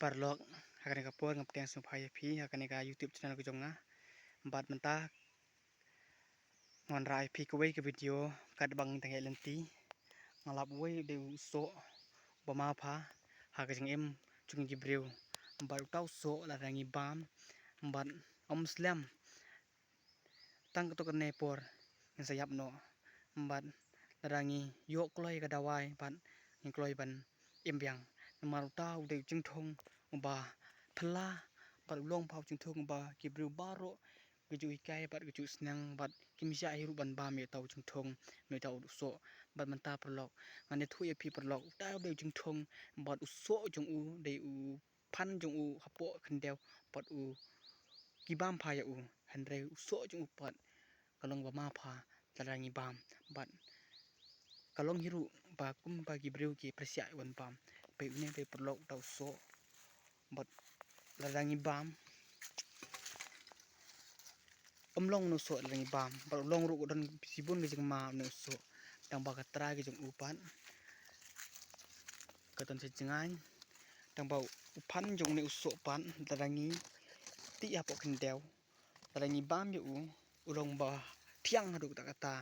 Parlok akan kapur ngaptiang supaya pi akan ka YouTube channel ko jonga bat mentah ngon rai pi ko ke video kat bang tangai lenti ngalap wei de so bama pha ha ka jing em chung jibreu bat tau so la rangi bam bat slam tang to kan nepor yang sayap no bat rangi yok kloi ka dawai bat ng kloi ban embyang maru tau de chung thong ba thla bat long phau chung thong ba kibreu baro geju ikai bat geju snang bat kimja hiru ban ba me tau chung thong me tau so bat manta perlok ngane thu pi perlok tau de chung thong bat so chung u de u phan chung u hapo khandeu bat u kibam pha ya u hanre so chung pat kalong ba ma pha tarangi bam bat kalong hiru ba kum ba gibreu ki presya wan bam pe ne pe perlok tau so bat larangi bam long no so larangi bam bat long ru dan sibun ge jing ma no so tang ba katra ge jing upan katon se jingai tang ba uphan jong ne so pan larangi ti ya po khendeu larangi bam yu ulong ba thiang hadu ta kata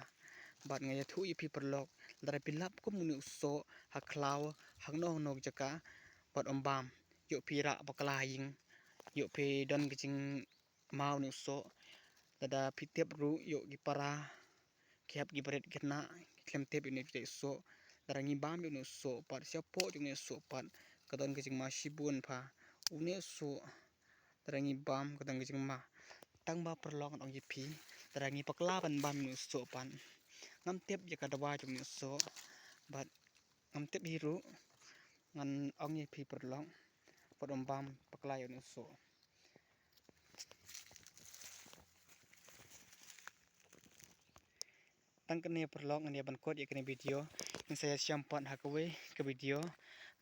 bat ngai thu pi perlok lara pilap ko mun so haklaw hangno no jaka bat bam yu pira bakla ying yu pe don ge jing mau no so tada pitep ru yu gi para khiap gi bret gna klem tep ni te so larangi bam yu no so par siapo jung ne so pan kadon ge jing ma sibun pha une so larangi bam kadon ge jing ma tang ba perlok ong pi larangi pakla ban bam no so pan ngam tep ya ka dawa jung ne so bat ngam tep biru ngan ong pi perlok podom bam pakla yu no so tang kene perlok ngani ban kot ya kene video yang saya siampan hakwe ke video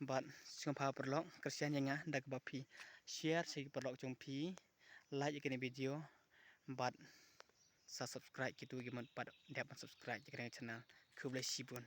bat singpa perlok kersian yang dak bapi share sei perlok jong pi like ya kene video bat subscribe gitu giman pat dapat subscribe ya kene channel kublai sibun